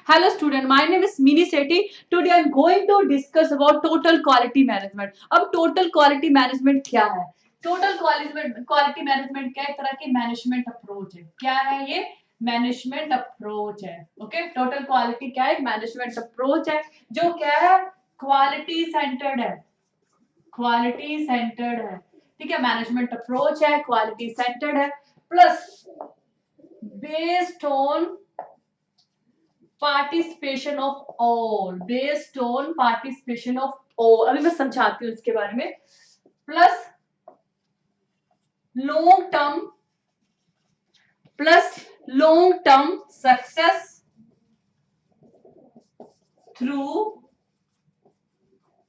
Hello student, my name is Mini Sethi. Today I am going to discuss about total quality management. अब total quality management क्या है? Total quality management क्या एक तरह की management approach है. क्या है ये? Management approach है. Okay? Total quality क्या है? Management approach है. जो क्या है? Quality centered है. Quality centered है. ठीक है? Management approach है. Quality centered है. Plus based on participation of all, based on participation of all. अभी मैं समझाती हूँ इसके बारे में. Plus long term success through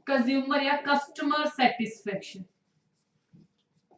consumer या कस्टमर सेटिस्फेक्शन.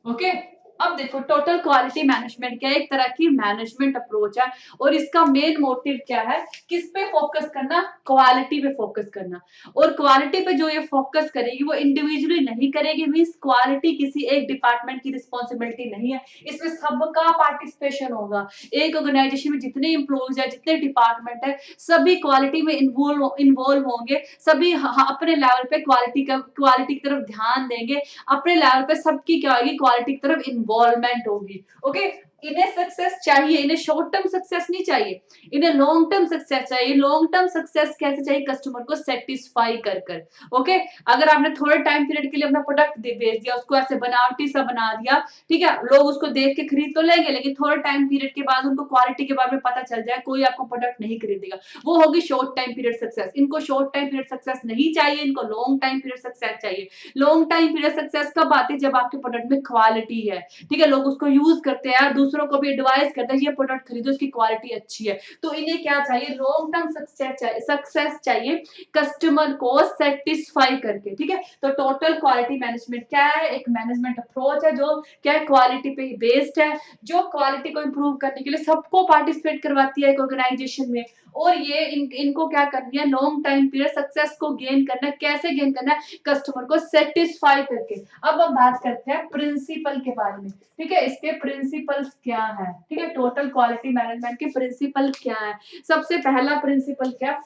ओके. अब देखो टोटल क्वालिटी मैनेजमेंट क्या है? एक तरह की मैनेजमेंट अप्रोच है और इसका मेन मोटिव क्या है? किस पे फोकस करना? क्वालिटी पे फोकस करना. और क्वालिटी पे जो ये फोकस करेगी वो इंडिविजुअली नहीं करेगी. मींस क्वालिटी किसी एक डिपार्टमेंट की रिस्पॉन्सिबिलिटी नहीं है. इसमें सबका पार्टिसिपेशन होगा. एक ऑर्गेनाइजेशन में जितने इंप्लॉइज है, जितने डिपार्टमेंट है, सभी क्वालिटी में इन्वॉल्व होंगे. सभी अपने लेवल पे क्वालिटी की तरफ ध्यान देंगे. अपने लेवल पे सबकी क्या होगी? क्वालिटी की तरफ इन्वॉल्वमेंट होगी. ओके. इन्हें सक्सेस चाहिए. इन्हें शॉर्ट टर्म सक्सेस नहीं चाहिए. इन्हें लॉन्ग टर्म सक्सेस चाहिए. लॉन्ग टर्म सक्सेस कैसे चाहिए? कस्टमर को सेटिस्फाई कर कर. ओके. अगर आपने थोड़े टाइम पीरियड के लिए अपना प्रोडक्ट बेच दिया, उसको ऐसे बनावटी सा बना दिया, ठीक है, लोग उसको देख के खरीद तो लेंगे, लेकिन थोड़े टाइम पीरियड के बाद उनको क्वालिटी के बारे में पता चल जाए, कोई आपको प्रोडक्ट नहीं खरीदेगा. वो होगी शॉर्ट टाइम पीरियड सक्सेस. इनको शॉर्ट टाइम पीरियड सक्सेस नहीं चाहिए. इनको लॉन्ग टाइम पीरियड सक्सेस चाहिए. लॉन्ग टाइम पीरियड सक्सेस कब आती है? जब आपके प्रोडक्ट में क्वालिटी है. ठीक है, लोग उसको यूज करते हैं, दूसरों को भी एडवाइस करते हैं ये प्रोडक्ट खरीदो, इसकी क्वालिटी अच्छी है. तो इन्हें क्या चाहिए? लॉन्ग टर्म सक्सेस चाहिए कस्टमर को सेटिस्फाई करके. ठीक है, तो टोटल क्वालिटी मैनेजमेंट क्या है? एक मैनेजमेंट अप्रोच है जो क्या है? क्वालिटी पे ही बेस्ड है, जो क्वालिटी को इंप्रूव करने के लिए सबको पार्टिसिपेट करवाती है एक ऑर्गेनाइजेशन में. और ये इनको क्या करनी है? लॉन्ग टाइम पीरियड सक्सेस को गेन करना है. कैसे गेन करना है? कस्टमर को सेटिस्फाई करके. अब हम बात करते हैं प्रिंसिपल के बारे में. ठीक है, इसके प्रिंसिपल्स क्या है? ठीक है, टोटल क्वालिटी मैनेजमेंट के प्रिंसिपल क्या है? सबसे पहला प्रिंसिपल क्या है?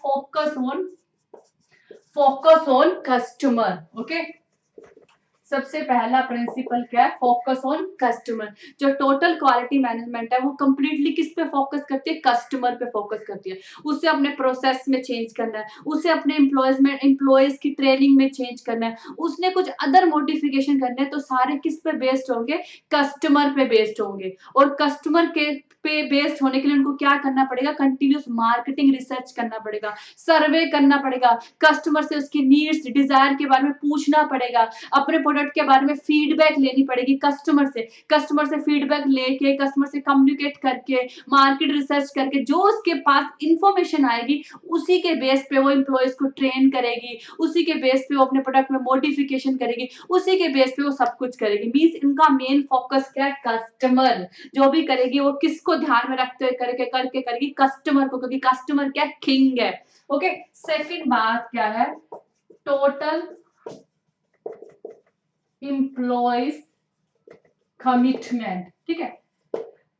Focus on customer. ओके. सबसे पहला प्रिंसिपल क्या है? Focus on customer. जो टोटल क्वालिटी मैनेजमेंट है वो कंप्लीटली किस पे फोकस करती है? कस्टमर पे फोकस करती है. उसे अपने प्रोसेस में चेंज करना है, उसे अपने एम्प्लॉयज की ट्रेनिंग में चेंज करना है, उसने कुछ अदर मॉडिफिकेशन करने हैं, तो सारे किस पे बेस्ड होंगे? कस्टमर पे बेस्ड होंगे. और कस्टमर के पे बेस्ड होने के लिए उनको क्या करना पड़ेगा? कंटिन्यूस मार्केटिंग रिसर्च करना पड़ेगा, सर्वे करना पड़ेगा, कस्टमर से उसकी नीड्स डिजायर के बारे में पूछना पड़ेगा, अपने प्रोडक्ट के बारे में फीडबैक लेनी पड़ेगी कस्टमर से फीडबैक लेके, कस्टमर से कम्युनिकेट करके, मार्केट रिसर्च करके, जो उसके पास इंफॉर्मेशन आएगी उसी के बेस पे वो एम्प्लॉयज को ट्रेन करेगी, उसी के बेस पे वो अपने प्रोडक्ट में मॉडिफिकेशन करेगी, उसी के बेस पे वो सब कुछ करेगी. मींस इनका मेन फोकस क्या है? कस्टमर. जो भी करेगी वो किसको ध्यान में रखते हुए करके करेगी? कस्टमर को, क्योंकि कस्टमर क्या? किंग है. ओके. सेकंड बात क्या है? Total employees commitment. ठीक है,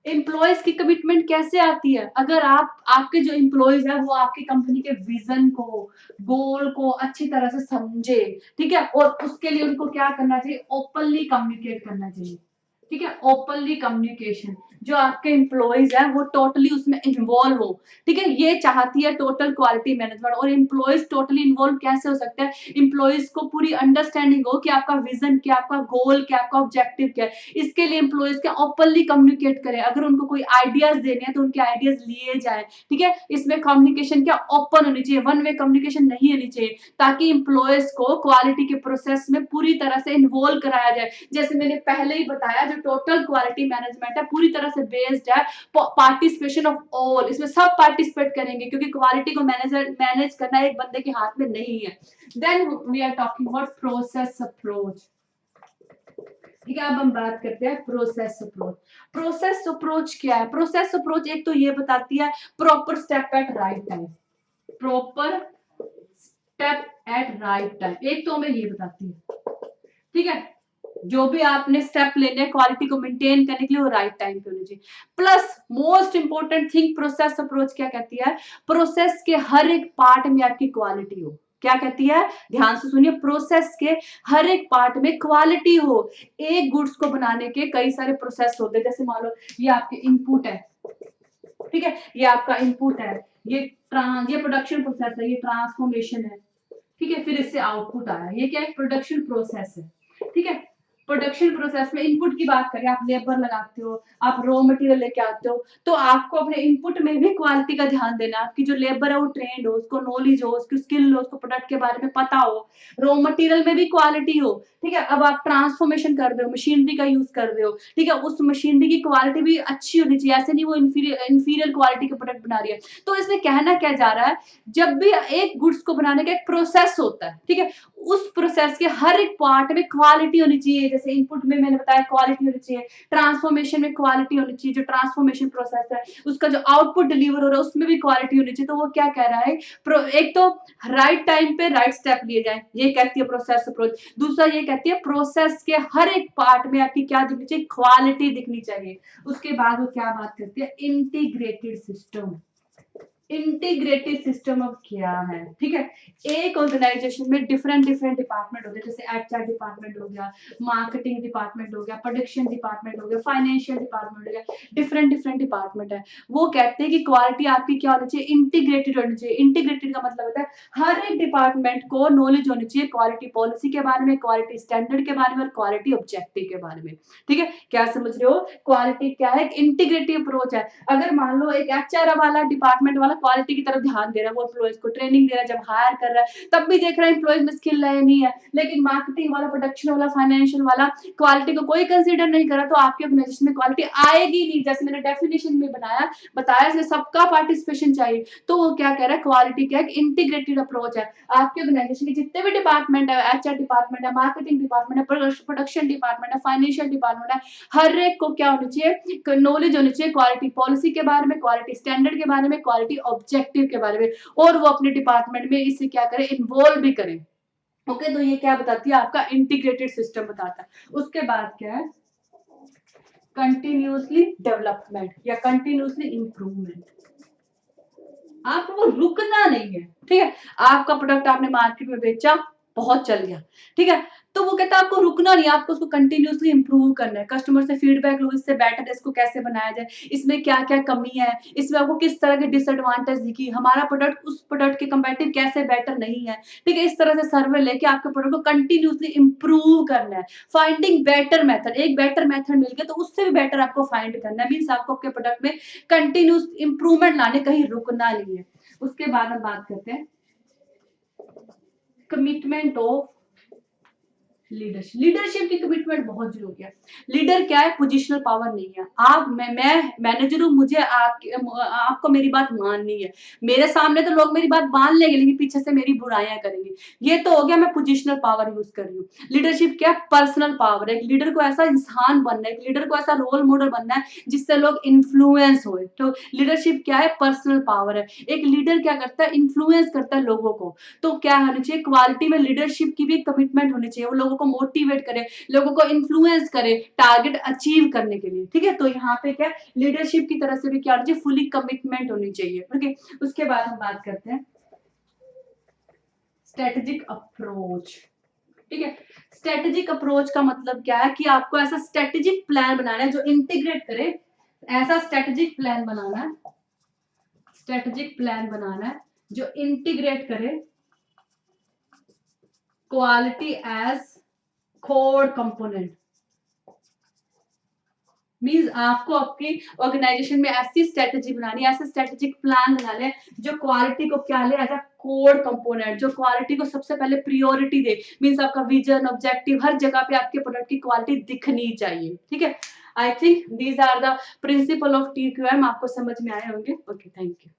एम्प्लॉयज की कमिटमेंट कैसे आती है? अगर आपके जो एम्प्लॉयज है वो आपकी कंपनी के विजन को, गोल को अच्छी तरह से समझे. ठीक है, और उसके लिए उनको क्या करना चाहिए? ओपनली कम्युनिकेट करना चाहिए. ठीक है, ओपनली कम्युनिकेशन. जो आपके एम्प्लॉयज हैं वो टोटली उसमें इन्वॉल्व हो. ठीक है, ये चाहती है टोटल क्वालिटी मैनेजमेंट. और एम्प्लॉयज टोटली इन्वॉल्व कैसे हो सकते हैं? एम्प्लॉयज को पूरी अंडरस्टैंडिंग हो कि आपका विजन क्या, आपका गोल क्या, आपका ऑब्जेक्टिव क्या है. इसके लिए एम्प्लॉयज क्या? ओपनली कम्युनिकेट करें. अगर उनको कोई आइडियाज देने हैं तो उनके आइडियाज लिए जाए. ठीक है, इसमें कम्युनिकेशन क्या? ओपन होनी चाहिए, वन वे कम्युनिकेशन नहीं होनी चाहिए, ताकि एम्प्लॉयज को क्वालिटी के प्रोसेस में पूरी तरह से इन्वॉल्व कराया जाए. जैसे मैंने पहले ही बताया, जो टोटल क्वालिटी मैनेजमेंट है पूरी तरह से बेस्ड है पार्टिसिपेशन ऑफ ऑल. इसमें सब पार्टिसिपेट करेंगे, क्योंकि क्वालिटी को मैनेज करना एक बंदे के हाथ में नहीं है. Then we are talking about process approach. ठीक है, अब हम बात करते हैं प्रोसेस अप्रोच. प्रोसेस अप्रोच क्या है? प्रोसेस अप्रोच एक तो ये बताती है proper step at right time. Proper step at right time एक तो हमें ये बताती है. ठीक है, जो भी आपने स्टेप लेने हैं क्वालिटी को मेंटेन करने के लिए वो राइट टाइम पे होनी चाहिए। Plus most important thing process approach क्या कहती है, प्रोसेस के हर एक पार्ट में आपकी क्वालिटी हो। क्या कहती है, ध्यान से सुनिए, प्रोसेस के हर एक पार्ट में क्वालिटी हो। एक गुड्स को बनाने के कई सारे प्रोसेस होते हैं, जैसे मान लो ये आपके इनपुट है, ठीक है, ये आपका इनपुट है, ये प्रोडक्शन प्रोसेस है, ये ट्रांसफॉर्मेशन है, ठीक है, फिर इससे आउटपुट आया, ये क्या है, प्रोडक्शन प्रोसेस है, ठीक है। प्रोडक्शन प्रोसेस में इनपुट की बात करें, आप लेबर लगाते हो, आप रॉ मटेरियल लेके आते हो, तो आपको अपने इनपुट में भी क्वालिटी का ध्यान देना है। आपकी जो लेबर है वो ट्रेंड हो, उसको नॉलेज हो, उसकी स्किल हो, उसको प्रोडक्ट के बारे में पता हो, रॉ मटेरियल में भी क्वालिटी हो, ठीक है। अब आप ट्रांसफॉर्मेशन कर रहे हो, मशीनरी का यूज कर रहे हो, ठीक है, उस मशीनरी की क्वालिटी भी अच्छी होनी चाहिए, ऐसे नहीं वो इंफीरियर क्वालिटी का प्रोडक्ट बना रही है। तो इसमें कहना क्या जा रहा है, जब भी एक गुड्स को बनाने का एक प्रोसेस होता है, ठीक है, उस प्रोसेस के हर एक पार्ट में क्वालिटी होनी चाहिए। जैसे इनपुट में मैंने बताया क्वालिटी होनी चाहिए, ट्रांसफॉर्मेशन में क्वालिटी होनी चाहिए, जो ट्रांसफॉर्मेशन प्रोसेस है उसका जो आउटपुट डिलीवर हो रहा है उसमें भी क्वालिटी होनी चाहिए। तो वो क्या कह रहा है, एक तो राइट टाइम पे राइट स्टेप लिए जाए, ये कहती है प्रोसेस अप्रोच। दूसरा ये कहती है प्रोसेस के हर एक पार्ट में आपकी क्या दिखनी चाहिए, क्वालिटी दिखनी चाहिए। उसके बाद वो क्या बात करती है, इंटीग्रेटेड सिस्टम। इंटीग्रेटेड सिस्टम अब क्या है, ठीक है, एक ऑर्गेनाइजेशन में डिफरेंट डिफरेंट डिपार्टमेंट होते हैं, जैसे एचआर डिपार्टमेंट हो गया, मार्केटिंग डिपार्टमेंट हो गया, प्रोडक्शन डिपार्टमेंट हो गया, फाइनेंशियल डिपार्टमेंट हो गया, डिफरेंट डिफरेंट डिपार्टमेंट है। वो कहते हैं कि क्वालिटी आपकी क्या होनी चाहिए, इंटीग्रेटेड होनी चाहिए। इंटीग्रेटेड का मतलब होता है हर एक डिपार्टमेंट को नॉलेज होनी चाहिए क्वालिटी पॉलिसी के बारे में, क्वालिटी स्टैंडर्ड के बारे में और क्वालिटी ऑब्जेक्टिव के बारे में, ठीक है। क्या समझ रहे हो, क्वालिटी क्या है, एक इंटीग्रेटिव अप्रोच है। अगर मान लो एक एचआर वाला डिपार्टमेंट वाला क्वालिटी की तरफ ध्यान दे रहा है, वो एम्प्लॉइज को ट्रेनिंग दे रहा है, जब हायर कर रहा है तब भी देख रहा है एम्प्लॉइज में स्किल है नहीं है, लेकिन मार्केटिंग वाला, प्रोडक्शन वाला, फाइनेंशियल वाला क्वालिटी को कोई कंसीडर नहीं करा, तो आपके ऑर्गेनाइजेशन में क्वालिटी आएगी नहीं। जैसे मैंने डेफिनेशन में बताया इसमें सबका पार्टिसिपेशन चाहिए। तो वो क्या कह रहा है, क्वालिटी क्या है, इंटीग्रेटेड अप्रोच है। आपके ऑर्गेनाइजेशन के जितने भी डिपार्टमेंट है, एचआर डिपार्टमेंट है, मार्केटिंग डिपार्टमेंट है, प्रोडक्शन डिपार्टमेंट है, फाइनेंशियल डिपार्टमेंट है, हर एक को क्या होनी चाहिए, नॉलेज होनी चाहिए क्वालिटी पॉलिसी के बारे में, क्वालिटी स्टैंडर्ड के बारे में, क्वालिटी ऑब्जेक्टिव के बारे में, और वो अपने डिपार्टमेंट में इसे क्या करें, इन्वॉल्व भी करें। ओके, तो ये क्या बताती है, आपका इंटीग्रेटेड सिस्टम बताता है। उसके बाद क्या है, कंटिन्यूअसली डेवलपमेंट या कंटिन्यूअसली इंप्रूवमेंट। आपको रुकना नहीं है, ठीक है। आपका प्रोडक्ट आपने मार्केट में बेचा, बहुत चल गया, ठीक है, तो वो कहता है आपको रुकना नहीं, आपको उसको कंटिन्यूअसली इंप्रूव करना है। कस्टमर से फीडबैक लो, इससे बेटर इसको कैसे बनाया जाए, इसमें क्या क्या कमी है, इसमें आपको किस तरह के डिसएडवांटेज दिखी, हमारा प्रोडक्ट उस प्रोडक्ट के कंपैरेटिव कैसे बेटर नहीं है, ठीक है। इस तरह से सर्वे लेके आपके प्रोडक्ट को कंटिन्यूअसली इंप्रूव करना है। फाइंडिंग बेटर मेथड, एक बेटर मेथड मिल गया तो उससे भी बेटर आपको फाइंड करना है, मीन्स आपको आपके प्रोडक्ट में कंटिन्यूस इंप्रूवमेंट लाने, कहीं रुकना नहीं है। उसके बाद हम बात करते हैं कमिटमेंट ऑफ लीडरशिप। लीडरशिप की कमिटमेंट बहुत जरूरी है। लीडर क्या है, पोजिशनल पावर नहीं है। आप मैं मैनेजर हूं, मुझे आपको मेरी बात माननी है। मेरे सामने तो लोग मेरी बात मान लेंगे, लेकिन पीछे से मेरी बुराइयां करेंगे। ये तो हो गया मैं पोजिशनल पावर यूज कर रही हूँ। लीडरशिप क्या, पर्सनल पावर है। एक लीडर को ऐसा इंसान बनना है, एक लीडर को ऐसा रोल मॉडल बनना है जिससे लोग इन्फ्लुएंस हो। तो लीडरशिप क्या है, पर्सनल पावर है। एक लीडर क्या करता है, इन्फ्लुएंस करता है लोगों को। तो क्या होनी चाहिए, क्वालिटी में लीडरशिप की भी कमिटमेंट होनी चाहिए। वो लोगों को मोटिवेट करे, लोगों को इन्फ्लुएंस करे टारगेट अचीव करने के लिए, ठीक है। तो यहाँ पे क्या, लीडरशिप की तरफ से भी क्या होनी चाहिए, फुली कमिटमेंट होनी चाहिए। ओके, उसके बाद हम बात करते हैं स्ट्रेटेजिक अप्रोच, ठीक है। स्ट्रेटेजिक अप्रोच का मतलब क्या है कि आपको ऐसा स्ट्रेटेजिक प्लान बनाना है जो इंटीग्रेट करे, ऐसा स्ट्रेटेजिक प्लान बनाना है, स्ट्रेटेजिक प्लान बनाना है जो इंटीग्रेट करे quality as core component. Means आपको आपकी ऑर्गेनाइजेशन में ऐसी स्ट्रेटेजी बनानी है, ऐसे स्ट्रेटेजिक प्लान बनाने जो क्वालिटी को क्या ले, एज अ कोर कंपोनेंट, जो क्वालिटी को सबसे पहले प्रायोरिटी दे। मीन्स आपका विजन, ऑब्जेक्टिव, हर जगह पे आपके प्रोडक्ट की क्वालिटी दिखनी चाहिए, ठीक है। I think these are the principle of TQM, आपको समझ में आए होंगे। Okay, thank you.